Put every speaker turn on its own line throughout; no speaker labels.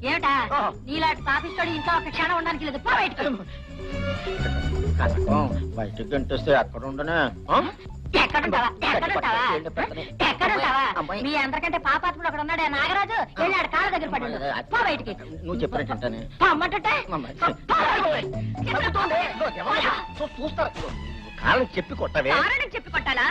ఏమిటా నీలాంటి పాపిస్తోడు ఇంట్లో ఒక క్షణం ఉండడానికి లేదు.
బయటకు గంటేస్తే ఎక్కడ ఉండనే
ఎక్కడుంటావా? మీ అందరికంటే పాపాత్ముడు అక్కడ ఉన్నాడే నాగరాజు, వెళ్ళాడు కాళ్ళ దగ్గర పడి బయటికి.
నువ్వు చెప్పినట్టుంటానే చూస్తారు. కాళ్ళకి చెప్పి కొట్టవే.
కారణం చెప్పి కొట్టాలా?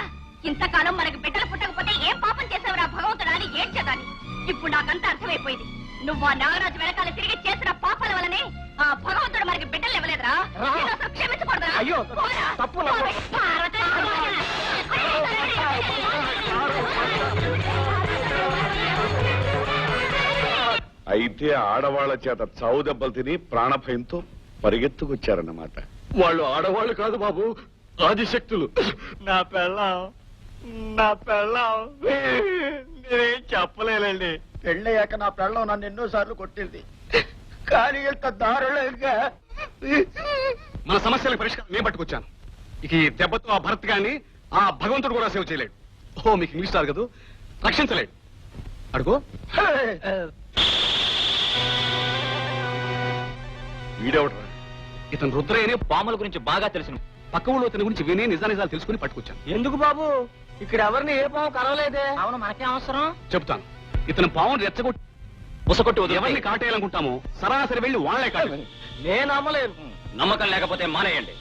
ఇంతకాలం మనకి బిడ్డలు పుట్టకపోతే ఏం పాపం చేసేవరా భగవంతుడా అని ఏడ్చేదాన్ని. ఇప్పుడు నాకంతా అర్థమైపోయింది. నువ్వు ఆ నాగరాజు వెనకాల తిరిగి చేసిన పాపాల వల్లనే ఆ భగవంతుడు మనకి బిడ్డలు ఇవ్వలేదురా. క్షమించకూడదా?
అయ్యో తప్పు.
అయితే ఆడవాళ్ల చేత చావు దెబ్బలు తిని ప్రాణభయంతో పరిగెత్తుకొచ్చారన్నమాట.
వాళ్ళు ఆడవాళ్ళు కాదు బాబు, ఆదిశక్తులు. నా పెళ్ళాం నేనేం చెప్పలేనండి.
పెళ్ళయ్యాక నా పెళ్ళం నన్ను ఎన్నోసార్లు కొట్టింది, కానీ ఇంత దారుణంగా.
మన సమస్యలకు పరిష్కారం నేను పట్టుకొచ్చాను. ఇక ఈ దెబ్బతో ఆ భరత్ గాని ఆ భగవంతుడు కూడా సేవ చేయలేడు. ఓహో, మీకు ఇంగ్లీష్ రాదు కదా, రక్షించలేడు. అడుగు.
వీడెవడరా?
ఇతను రుద్రయ్యని పాముల గురించి బాగా తెలుసు. పక్క ఊళ్ళో ఇతని గురించి విని నిజానిజాలు తెలుసుకుని పట్టుకొచ్చాను.
ఎందుకు బాబు? ఇక్కడ ఎవరిని ఏ పాము కరవలేదే. అవును, మనకే అవసరం.
చెప్తాను. ఇతను పామును రెచ్చగొట్టి ఉసకొట్టి ఎవరిని కాటేయాలనుకుంటామో సరాసరి వెళ్ళి వాళ్లే కాదు.
నేను నమ్మలేను.
నమ్మకం లేకపోతే మానేయండి.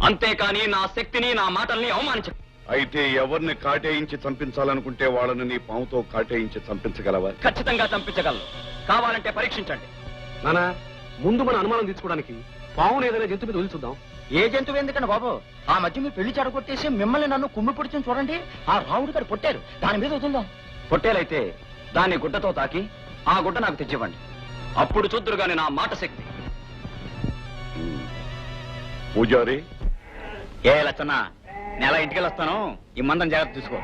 అంతేకాని నా శక్తిని నా మాటల్ని అవమానించండి.
అయితే ఎవరిని కాటేయించి చంపించాలనుకుంటే వాళ్ళని నీ పాముతో కాటేయించి చంపించగలవా?
ఖచ్చితంగా చంపించగలను. కావాలంటే పరీక్షించండి.
నానా, ముందు మన అనుమానం తీసుకోవడానికి పావును ఏదైనా జంతు మీద వదిలిచుద్దాం.
ఏ జంతువు ఎందుకని బాబు? ఆ మధ్య మీ పెళ్లి చెడగొట్టేసి మిమ్మల్ని నన్ను కుమ్మి పొడిచి చూడండి. ఆ రాముడి గారు పొట్టారు, దాని మీద వదులుదాం.
పొట్టేలైతే దాన్ని గుడ్డతో తాకి ఆ గుడ్డ నాకు తెచ్చివ్వండి. అప్పుడు చూద్దురు గాని నా మాట శక్తి.
పూజారి,
ఏ లచ్చన్న, నెల ఇంటికి వస్తాను. ఈ మందం జాగ్రత్త తీసుకో.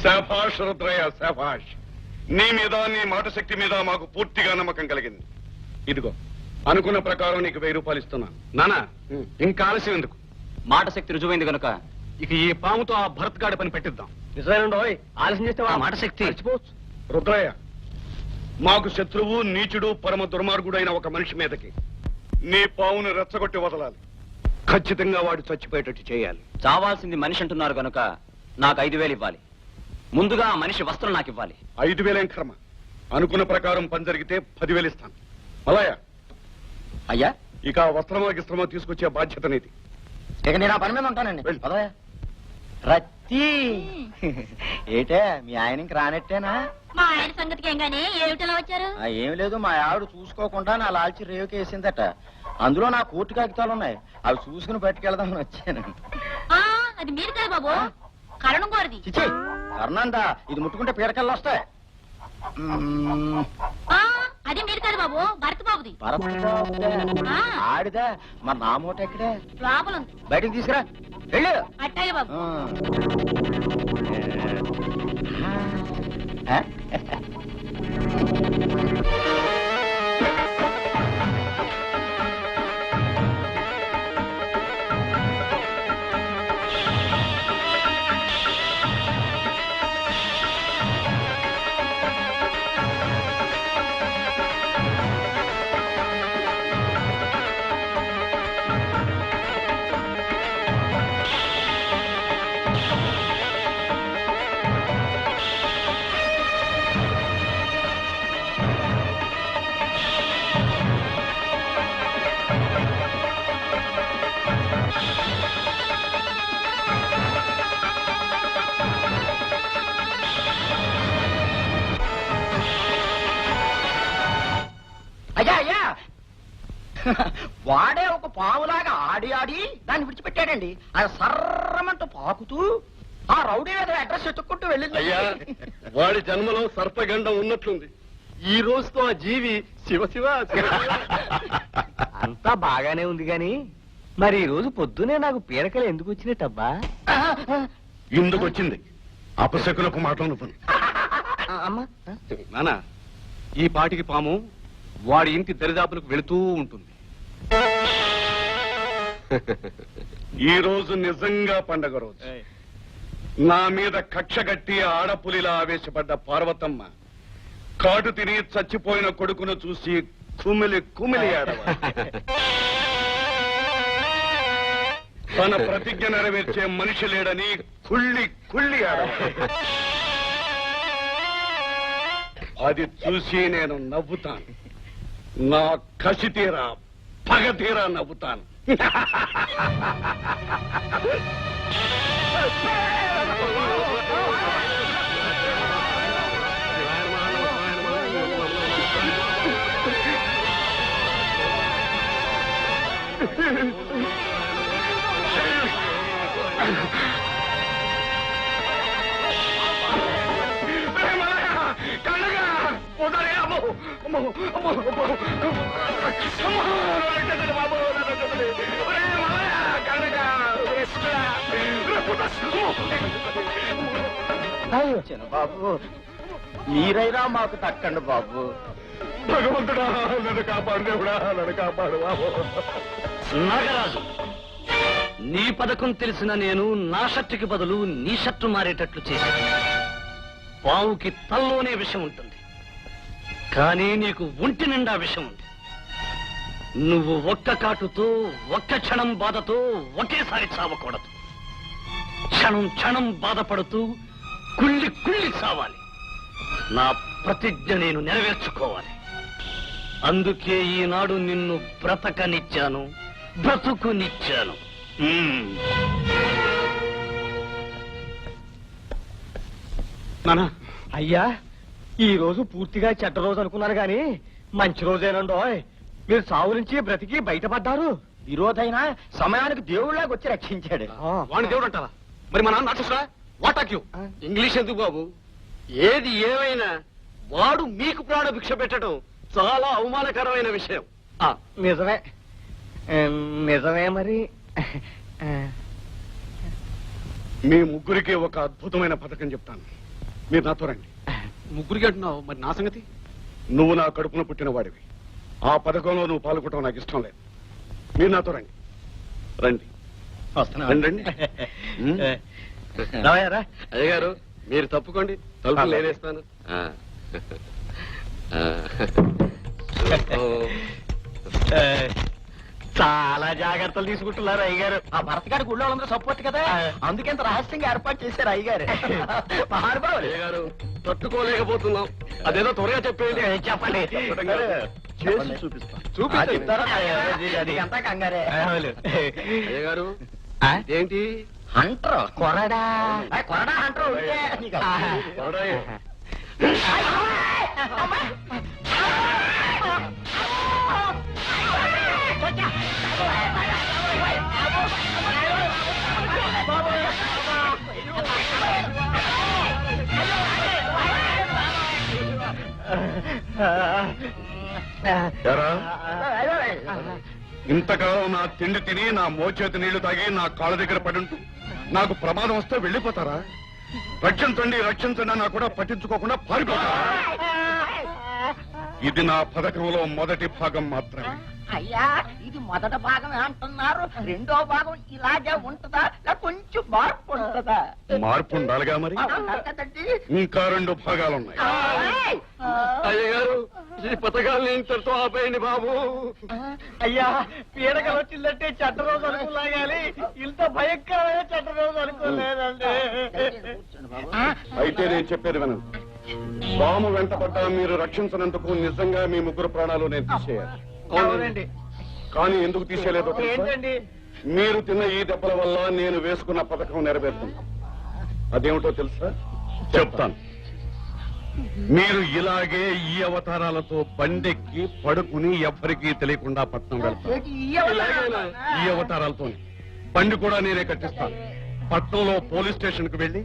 శభాష్ రుద్రయ్య, శభాష్. నీ మీద నీ మాట శక్తి మీద మాకు పూర్తిగా నమ్మకం కలిగింది. ఇదిగో, అనుకున్న ప్రకారం నీకు 1000 రూపాయలు ఇస్తున్నా.
నానా, ఇంకా ఆలస్యం ఎందుకు?
మాట శక్తి రుజువైంది గనుక
ఇక ఈ పాముతో ఆ భరత్ గాడి పని పెట్టిద్దాం.
ఆలస్యం చేస్తే మాట శక్తి
రుద్రయ్య, మాకు శత్రువు, నీచుడు, పరమ దుర్మార్గుడైన ఒక మనిషి మీదకి నీ పావును రెచ్చగొట్టి వదలాలి. ఖచ్చితంగా వాడు చచ్చిపోయేటట్టు చేయాలి.
చావాల్సింది మనిషి అంటున్నారు గనుక నాకు 5000 ఇవ్వాలి. ముందుగా ఆ మనిషి వస్త్రం నాకు ఇవ్వాలి.
5000 ఏం కర్మ? అనుకున్న ప్రకారం పని జరిగితే 10,000 ఇస్తాను. మలయ,
అయ్యా,
ఇక వస్త్రమో గిస్త్రమో తీసుకొచ్చే బాధ్యత నీది.
ఇక నేను ఆ పని మీద ఉంటానండి.
వెళ్ళు.
పదవయ్యా. రత్తి ఏటే, మీ ఆయన ఇంక రానట్టేనా?
మా ఆయన సంగతికి ఏం గానీ ఏమిటలా వచ్చారు?
ఏం లేదు, మా ఆవిడ చూసుకోకుండా నా లాల్చి రేవుకేసిందట. అందులో నా కోర్టు కాగితాలు ఉన్నాయి, అవి చూసుకుని పట్టుకెళ్దామని వచ్చాను.
అది మీరు కాదు బాబు, కరణం కోరిది.
చిచ్చి, కర్ణందా? ఇది ముట్టుకుంటే పీడకల్లు వస్తాయి.
అది మీరు కాదు బాబు, భరత్ బాబుది.
ఆడిదా? మరి నా మూట ఎక్కడే?
లోపల ఉంది,
బయటకు తీసుకురా. వెళ్ళు.
అట్టాగే బాబు.
వాడే ఒక పావులాగా ఆడి ఆడి దాన్ని విడిచిపెట్టాడండి. అది సర్రమంటూ పాకుతూ ఆ రౌడీ మీద అడ్రస్ ఎత్తుక్కుంటూ వెళ్ళింది.
అయ్యా వాడి జన్మలో సర్పగండం ఉన్నట్లుంది. ఈ రోజుతో ఆ జీవి శివ శివ
అంతా బాగానే ఉంది గాని మరి ఈ రోజు పొద్దునే నాకు పీడకలు ఎందుకు వచ్చినట్టబ్బా?
ఎందుకు వచ్చింది? అపశకులకు మాటలు పని.
అమ్మా
నానా ఈ పాటికి పాము వాడి ఇంటి దరిదాపులకు వెళుతూ ఉంటుంది.
ఈ రోజు నిజంగా పండగ రోజు. నా మీద కక్ష గట్టి ఆడపులిలా ఆవేశపడ్డ పార్వతమ్మ కాటు తిని చచ్చిపోయిన కొడుకును చూసి కుమిలి కుమిలి ఆడవాలి. తన ప్రతిజ్ఞ నెరవేర్చే మనిషి లేడని కుళ్ళి కుళ్ళి ఆడవాలి. అది చూసి నేను నవ్వుతాను. నా కసి తీరా పగ తీరా నవ్వుతాను.
బాబు మీరైనా మాకు తక్కండి బాబు.
భగవంతుడా నన్ను కాపాడు, దేవుడా నన్ను కాపాడు బాబు.
నాగరాజు, నీ పథకం తెలిసిన నేను నా షర్టుకి బదులు నీ షర్టు మారేటట్లు చేశాను. పావుకి తల్లోనే విషం ఉంటుంది, కానీ నీకు ఒంటి నిండా విషం ఉంది. నువ్వు ఒక్క కాటుతో ఒక్క క్షణం బాధతో ఒకేసారి చావకూడదు. క్షణం క్షణం బాధపడుతూ కుళ్ళి కుళ్ళి చావాలి. నా ప్రతిజ్ఞ నేను నెరవేర్చుకోవాలి. అందుకే ఈనాడు నిన్ను బ్రతకనిచ్చాను, బ్రతుకునిచ్చాను.
నానా
అయ్యా, ఈ రోజు పూర్తిగా చెడ్డ రోజు అనుకున్నాను గాని మంచి రోజేనండో. మీరు సావు నుంచి బ్రతికి బయటపడ్డారు.
ఈరోజైనా సమయానికి దేవుళ్ళకి వచ్చి రక్షించాడు.
వాడిని దేవుడు అంటావా? మరి మా నాన్న రాక్షసుడా? What are you? ఇంగ్లీష్ ఎందుకు బాబు? ఏది ఏమైనా వాడు మీకు ప్రాణ భిక్ష పెట్టడం చాలా అవమానకరమైన విషయం.
నిజమే నిజమే మరి.
మీ ముగ్గురికి ఒక అద్భుతమైన పథకం చెప్తాను. మీరు నాతో రండి.
ముగ్గురికి అంటున్నావు, మరి నా సంగతి?
నువ్వు నా కడుపున పుట్టిన వాడివి. ఆ పథకంలో నువ్వు పాల్గొనడం నాకు ఇష్టం లేదు. మీరు నాతో రండి. రండి రండి.
అయ్య గారు మీరు తప్పుకోండి, తలుపు లేనేస్తాను.
చాలా జాగ్రత్తలు తీసుకుంటున్నారు అయ్యగారు.
ఆ భరతగాడి గుళ్ళో వాళ్ళందరూ సపోర్ట్ కదా, అందుకెంత రహస్యంగా ఏర్పాటు చేశారు అయ్యగారు.
అయ్య గారు తట్టుకోలేకపోతున్నాం. అదేదో త్వరగా చెప్పేయండి.
చెప్పండి.
చేసి చూపిస్తాను. అది అంతా కంగారే.
అయ్య గారు ఏంటి
హంటర్ కొరడా కొరడా హంటర్
ఇంతకాలం నా తిండి తిని నా మోచేతి నీళ్లు తాగి నా కాళ్ళ దగ్గర పడి ఉంటూ నాకు ప్రమాదం వస్తే వెళ్ళిపోతారా? రక్షించండి రక్షించండి అన్నా కూడా పట్టించుకోకుండా పారిపోతారా? ఇది నా పథకంలో మొదటి భాగం మాత్రమే.
అయ్యా, ఇది మొదటి భాగమే అంటున్నారు. రెండో భాగం ఇలాగే ఉంటుందా, కొంచెం మార్పు ఉంటుందా?
మార్పు ఉండాలిగా మరి. ఇంకా 2 భాగాలున్నాయి.
అయ్య గారు ఈ పథకాలను ఇంతటితో ఆపేయండి బాబు.
అయ్యా, పీడకలు వచ్చిందంటే చెడ్డ రోజు అనుకోలాగాలి. ఇంత భయంకరమైన చెడ్డ రోజు అనుకోలేదండి.
అయితే నేను చెప్పేది వినండి. పాము వెంటపడ్డా మీరు రక్షించినందుకు నిజంగా మీ ముగ్గురు ప్రాణాలు నేను తీసేయాలి.
అవునండి.
కానీ ఎందుకు తీసేయలేదో తెలుసా?
ఏంటండి?
మీరు తిన్న ఈ దెబ్బల వల్ల నేను వేసుకున్న పథకం నెరవేరుతుంది. అదేమిటో తెలుసా? చెప్తాను. మీరు ఇలాగే ఈ అవతారాలతో బండెక్కి పడుకుని ఎవ్వరికీ తెలియకుండా పట్నం వెళ్తారు. ఈ అవతారాలతో బండి కూడా నేనే కట్టిస్తాను. పట్నంలో పోలీస్ స్టేషన్ కు వెళ్లి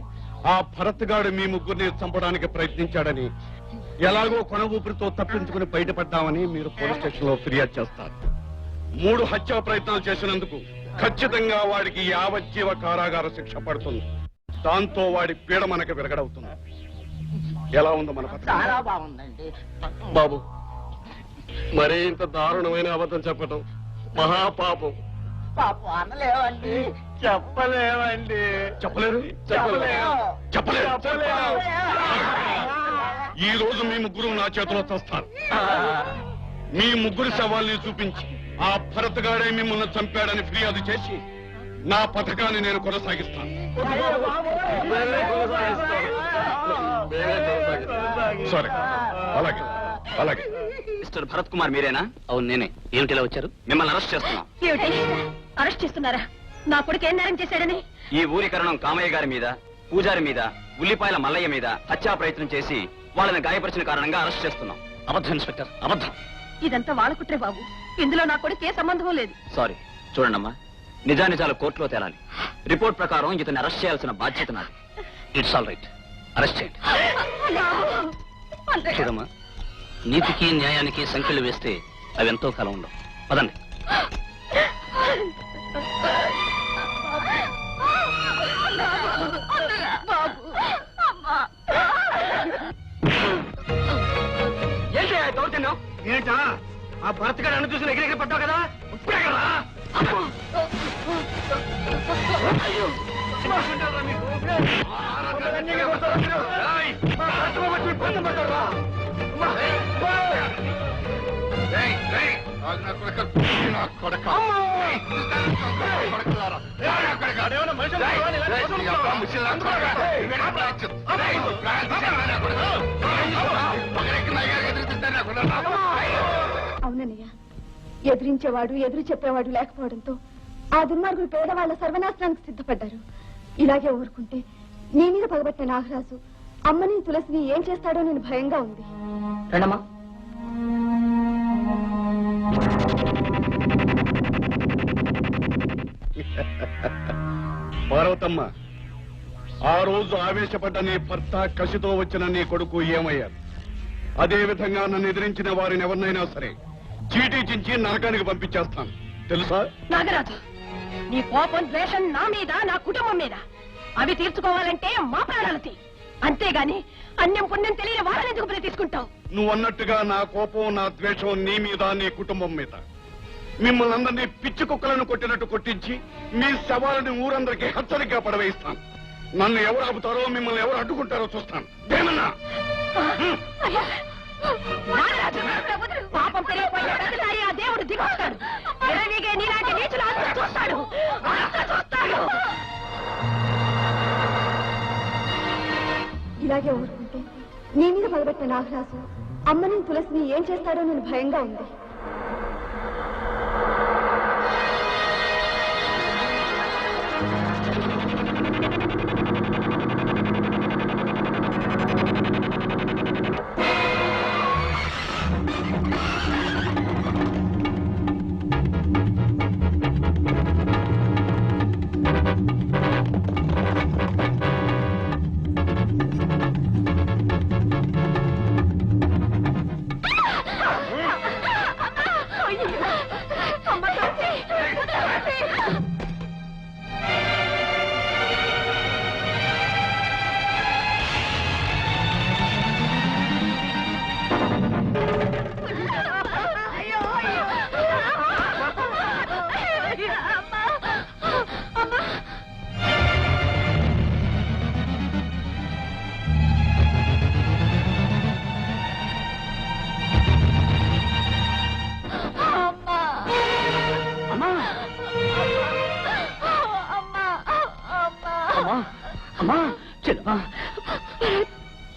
ఆ భరత్ గాడు మీ ముగ్గురిని చంపడానికి ప్రయత్నించాడని, ఎలాగో కొన ఊపిరితో తప్పించుకుని బయటపడ్డామని మీరు పోలీస్ స్టేషన్ లో ఫిర్యాదు చేస్తారు. 3 హత్యా ప్రయత్నాలు చేసినందుకు ఖచ్చితంగా వాడికి యావజ్జీవ కారాగార శిక్ష పడుతుంది. దాంతో వాడి పీడ మనకు విరగడవుతుంది. ఎలా ఉందో మన పథకం?
చాలా బాగుందండి.
బాబు, మరీ ఇంత దారుణమైన అబద్ధం చెప్పటం మహాపాపం.
పాపం అనలేవండి.
చెప్పలేమండి.
చెప్పలేరు? చెప్పలేరు. ఈ రోజు మీ ముగ్గురు నా చేతిలో చస్తారు. మీ ముగ్గురు శవాల్ని చూపించి ఆ భరత్ గాడే మిమ్మల్ని చంపాడని ఫిర్యాదు చేసి నా పథకాన్ని నేను కొనసాగిస్తాను. సరే, అలాగే అలాగే.
మిస్టర్ భరత్ కుమార్ మీరేనా? అవును నేనే. ఏమిటి ఇలా వచ్చారు? మిమ్మల్ని అరెస్ట్ చేస్తున్నాం.
ఏమిటి అరెస్ట్ చేస్తున్నారా? నా కొడుకు ఏం నేరం చేశాడని?
ఈ ఊరి కరణం కామయ్య గారి మీద, పూజారి మీద, ఉల్లిపాయల మల్లయ్య మీద హత్యా ప్రయత్నం చేసి వాళ్ళని గాయపరిచిన కారణంగా అరెస్ట్ చేస్తున్నాం. అబద్ధం ఇన్స్పెక్టర్, అబద్ధం.
ఇదంతా వాళ్ళ కుట్రే బాబు. ఇందులో నా కొడుకు ఏ సంబంధం లేదు.
సారీ. చూడండమ్మా, నిజానిజాలు కోర్టులో తేలాలి. రిపోర్ట్ ప్రకారం ఇతన్ని అరెస్ట్ చేయాల్సిన బాధ్యత నాది. ఇట్స్ ఆల్ రైట్, అరెస్ట్ చేయండి. చూడమ్మా, నీతికి న్యాయానికి సంఖ్యలు వేస్తే అవి ఎంతో కాలం ఉండవు. పదండి.
ఏంటి దౌర్జన్యం? ఏంటా ఆ భరత్ గారు అన్న చూసిన ఎగిరెగిరి పడ్డావు కదా, ఇప్పుడే కదా. అయ్యో,
అవునన్నయ్య, ఎదిరించేవాడు ఎదురు చెప్పేవాడు లేకపోవడంతో ఆ దుర్మార్గులు పేదవాళ్ల సర్వనాశనానికి సిద్ధపడ్డారు. ఇలాగే ఊరుకుంటే నీ మీద పగబట్టిన నాగరాజు అమ్మని తులసిని ఏం చేస్తాడో నేను భయంగా ఉంది.
రండమ్మా.
పార్వతమ్మ, ఆ రోజు ఆవేశపడ్డ నీ భర్త, కసితో వచ్చిన నీ కొడుకు ఏమయ్యారు? అదే విధంగా నన్ను ఎదిరించిన వారిని ఎవరినైనా సరే చీటీ చించి నరకానికి పంపించేస్తాను, తెలుసా?
నాగరాజు, నీ కోపం ద్వేషం నా మీద, నా కుటుంబం మీద. అవి తీర్చుకోవాలంటే మా ప్రాణాలు తీ. అంతేగాని అన్యం పుణ్యం తెలియని వాళ్ళని ఎందుకు బలి తీసుకుంటావు?
నువ్వన్నట్టుగా నా కోపం, నా ద్వేషం నీ మీద, నీ కుటుంబం మీద. మిమ్మల్ని అందరినీ పిచ్చి కుక్కలను కొట్టినట్టు కొట్టించి మీ శవాలని ఊరందరికీ హెచ్చరికగా పడవేయిస్తాను. నన్ను ఎవరు ఆపుతారో, మిమ్మల్ని ఎవరు అడ్డుకుంటారో చూస్తాను. దేమన్నా
పాపం పెరిగిపోయిన ప్రతిసారి ఆ దేవుడు దిగొస్తాడు. ఎరవిగే నీలాంటి నీచులు అంతా చూస్తాడు, అంతా చూస్తాడు.
ఇలాగే ఊరుకుంటే నీ మీద పగబట్టిన నాగరాజు అమ్మని తులసిని ఏం చేస్తాడో నేను భయంగా ఉంది.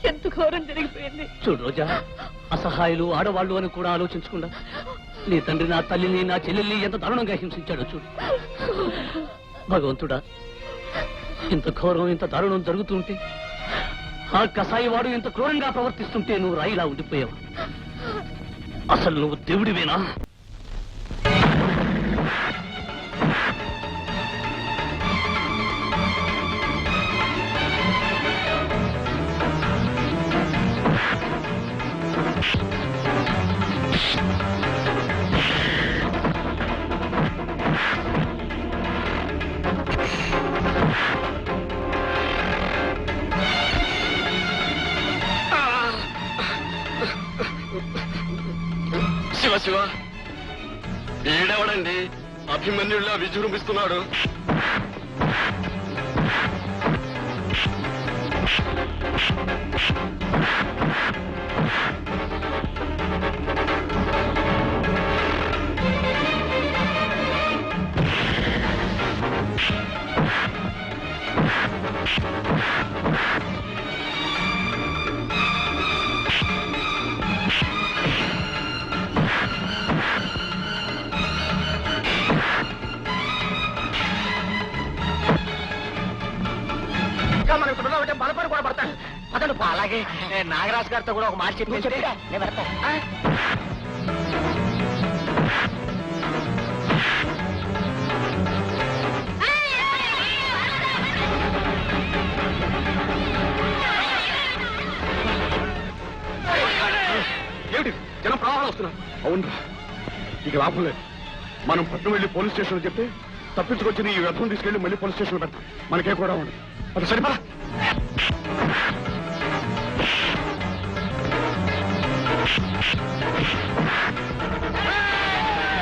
ఎంత ఘోరం జరిగిపోయింది.
చూడు రోజా, అసహాయులు ఆడవాళ్ళు అని కూడా ఆలోచించకుండా నీ తండ్రి నా తల్లిని, నా చెల్లెల్ని ఎంత దారుణంగా హింసించాడో చూడు. భగవంతుడా, ఇంత ఘోరం, ఇంత దారుణం జరుగుతుంటే ఆ కసాయి వాడు ఇంత క్రూరంగా ప్రవర్తిస్తుంటే నువ్వు రాయిలా ఉండిపోయావు. అసలు నువ్వు దేవుడివేనా?
శివ శివ, ఈడెవడండి అభిమన్యుడిలా విజృంభిస్తున్నాడు?
ఇంకా మనం ఇక్కడ ఉన్నామంటే బలపడి కూడా పడతాడు. అతను అలాగే నాగరాజు గారితో కూడా ఒక మాట చెప్పి నేను పెడతాను.
ఏమిటి జనం ప్రవాహాలు వస్తున్నారు? అవునరా, ఇక లాభం లేదు. మనం పట్నం వెళ్ళి పోలీస్ స్టేషన్ చెప్తే తప్పించుకొచ్చి ఈ వ్యర్థం తీసుకెళ్లి మళ్ళీ పోలీస్ స్టేషన్ పెడతాం. మనకే కూడా ఉండదు. అది సరిపడా.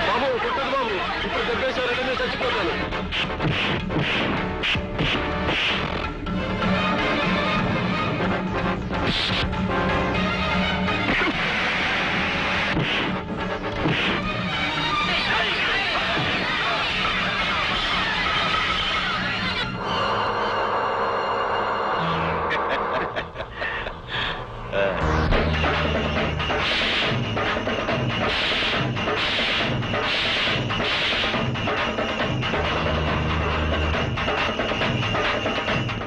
బాబు కొట్టదు బాబు, ఇప్పుడు దెబ్బేశారంటే నేను చచ్చిపోతాను.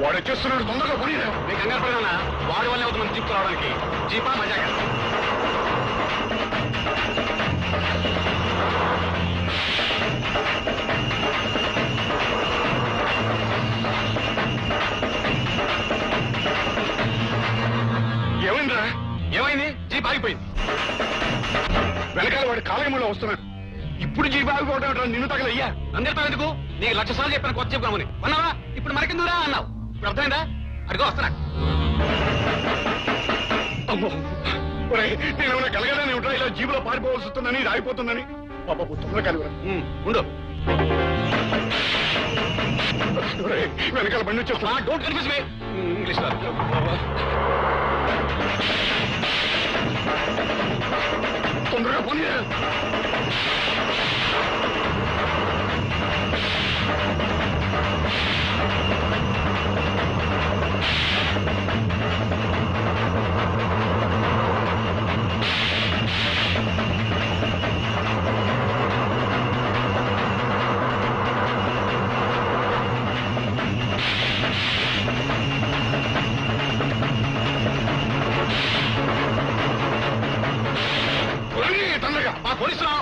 వాడు వచ్చేస్తున్నాడు, తొందరగా పోనీ. నీకు కంగారు పడినా వాడి వల్లే అవుతుంది మన జీప్ రావడానికి. జీపా మజాగా. ఏమైందిరా? ఏమైంది? జీప్ ఆగిపోయింది. వెనకాల వాడి కాలయములో వస్తున్నాడు. ఇప్పుడు జీప్ ఆగిపోవడం నిన్ను తగలయ్యా. అందరితో ఎందుకు? నీకు 1,00,000 సార్లు చెప్పాను కొత్త చెప్పుకోమని. అన్నావా? ఇప్పుడు మనకెందుకురా అన్నావు. ఇప్పుడు అర్థమైందా? అడిగో వస్తున్నా. అమ్మో, నేనేమన్నా కలగదని ఉంటా? ఇలా జీబులో పారిపోవాల్సి వస్తుందని, రాయిపోతుందని. బాబు తొందరగా కలుగురా. ఉండు. వెనకాల బండి వచ్చేస్తా. Don't confuse me. ఇంగ్లీష్ తొందరగా పోనీ. తొందరగా మా పోలీసులు.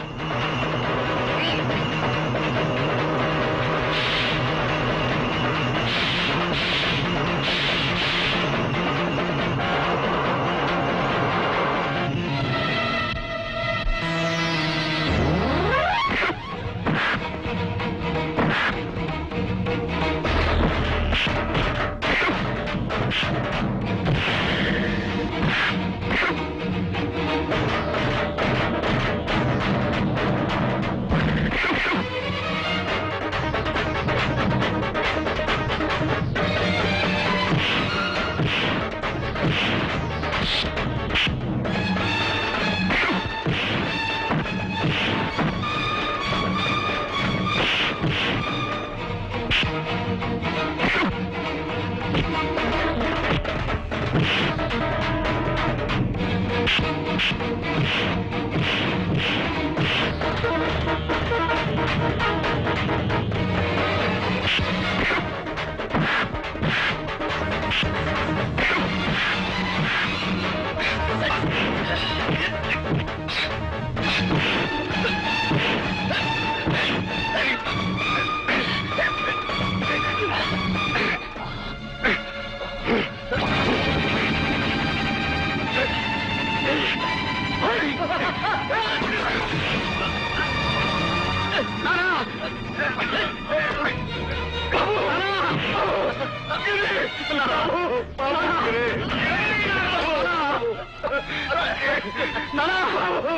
నానా బాబు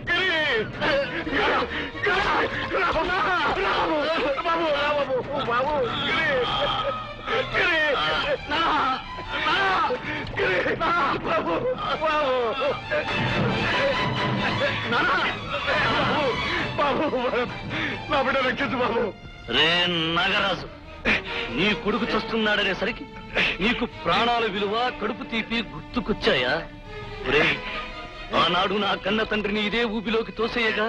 గిరి బాబు బాబు గిరి గిరి బాబు బాబు నా బిడ్డ రక్షించు బాబు.
రే నాగరాజు, నీ కొడుకు చస్తున్నాడనేసరికి నీకు ప్రాణాల విలువ కడుపు తీపి గుర్తుకొచ్చాయా? ఒరేయ్, ఆనాడు నా కన్న తండ్రిని ఇదే ఊబిలోకి తోసేయగా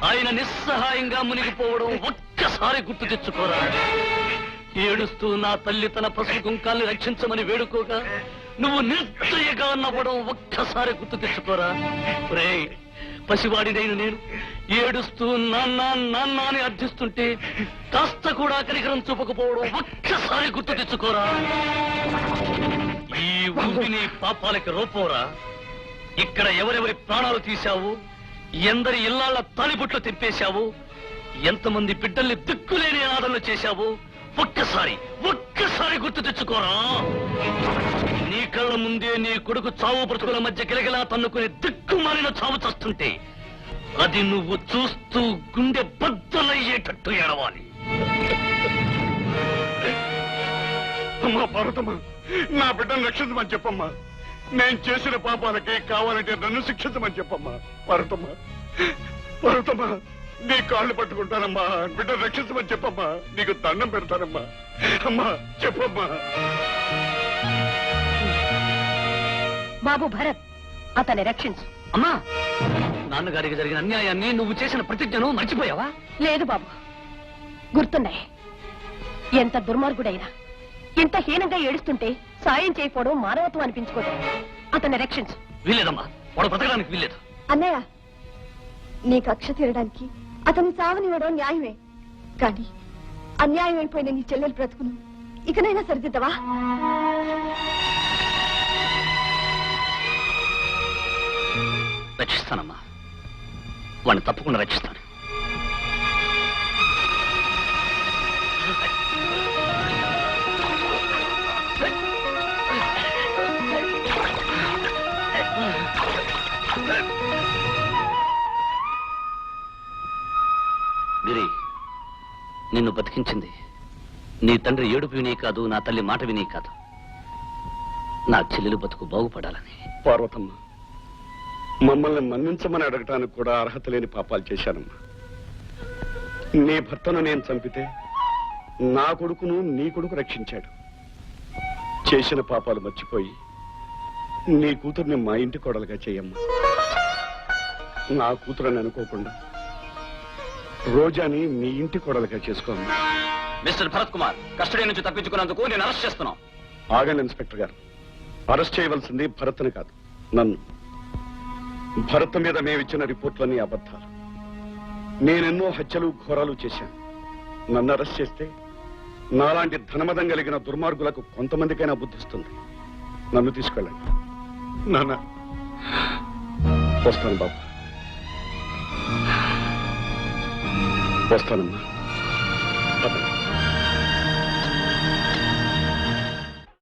ఆయన నిస్సహాయంగా మునిగిపోవడం ఒక్కసారి గుర్తు తెచ్చుకోరా. ఏడుస్తూ నా తల్లి తన పసుపు కుంకాల్ని రక్షించమని వేడుకోగా నువ్వు నిర్దయగా నవ్వడం ఒక్కసారి గుర్తు తెచ్చుకోరా. ఒరేయ్, పసివాడినైన నేను ఏడుస్తూ నాన్న నాన్న అని అర్థిస్తుంటే కాస్త కూడా కనికరం చూపకపోవడం ఒక్కసారి గుర్తు తెచ్చుకోరా. ఈ ఊపిని పాపాలకి రూపోరా. ఇక్కడ ఎవరెవరి ప్రాణాలు తీశావు, ఎందరి ఇళ్లాళ్ల తాలిబొట్లు తెంపేశావు, ఎంతమంది బిడ్డల్ని దిక్కులేని ఆదరణ చేశావు ఒక్కసారి గుర్తు తెచ్చుకోరా. నీ కళ్ళ ముందే నీ కొడుకు చావు బ్రతుకుల మధ్య గిలగిలా తన్నుకుని దిక్కుమాలిన చావు చస్తుంటే అది నువ్వు చూస్తూ గుండె బద్దలయ్యేటట్టు ఏడవాలి.
అమ్మా పార్వతమ్మ, నా బిడ్డను రక్షించమని చెప్పమ్మా. నేను చేసిన పాపాలకి కావాలంటే నన్ను శిక్షించమని చెప్పమ్మా. పార్వతమ్మ పార్వతమ్మ, నీ కాళ్ళు పట్టుకుంటానమ్మా. బిడ్డను రక్షించమని చెప్పమ్మా. నీకు దండం పెడతానమ్మా. అమ్మా చెప్పమ్మా.
బాబు భరత్, అతన్ని రక్షించు.
అమ్మా, నాన్నగారికి జరిగిన అన్యాయాన్ని నువ్వు చేసిన ప్రతిజ్ఞను మర్చిపోయావా?
లేదు బాబు, గుర్తున్నాయి. ఎంత దుర్మార్గుడైనా ఇంత హీనంగా ఏడుస్తుంటే సాయం చేయకపోవడం మానవత్వం అనిపించుకోదు. అతన్ని రక్షించు.
వీల్లేదమ్మా, వాడు బ్రతకడానికి వీల్లేదు.
అన్నయ్య, నీ కక్ష తీరడానికి అతని సావనివ్వడం న్యాయమే, కానీ అన్యాయం అయిపోయిన నీ చెల్లెలు బ్రతుకును ఇకనైనా సరిదిద్దవా?
రక్షిస్తానమ్మా, వాడిని తప్పకుండా రక్షిస్తాను. గిరి, నిన్ను బతికించింది నీ తండ్రి ఏడుపు విని కాదు, నా తల్లి మాట విని కాదు, నా చెల్లెలు బతుకు బాగుపడాలని.
పార్వతమ్మ, మమ్మల్ని మన్నించమని అడగటానికి కూడా అర్హత లేని పాపాలు చేశానమ్మా. నీ భర్తను నేను చంపితే నా కొడుకును నీ కొడుకు రక్షించాడు. చేసిన పాపాలు మర్చిపోయి నీ కూతుర్ని మా ఇంటి కోడలుగా చేయమ్మా. నా కూతురని అనుకోకుండా రోజాని మీ ఇంటి కోడలుగా చేసుకోమ్మా.
మిస్టర్ భరత్ కుమార్, కస్టడీ నుంచి తప్పించుకున్నందుకు నేను అరెస్ట్ చేస్తున్నాం.
ఆగండి ఇన్స్పెక్టర్ గారు, అరెస్ట్ చేయవలసింది భరత్ని కాదు, నన్ను. భరత్ మీద మేమిచ్చిన రిపోర్ట్లన్నీ అబద్ధాలు. నేనెన్నో హత్యలు ఘోరాలు చేశాను. నన్ను అరెస్ట్ చేస్తే నాలాంటి ధనమదం కలిగిన దుర్మార్గులకు కొంతమందికైనా బుద్ధిస్తుంది. నన్ను తీసుకెళ్ళండి. నాన్న వస్తాను బాబు, వస్తానమ్మా.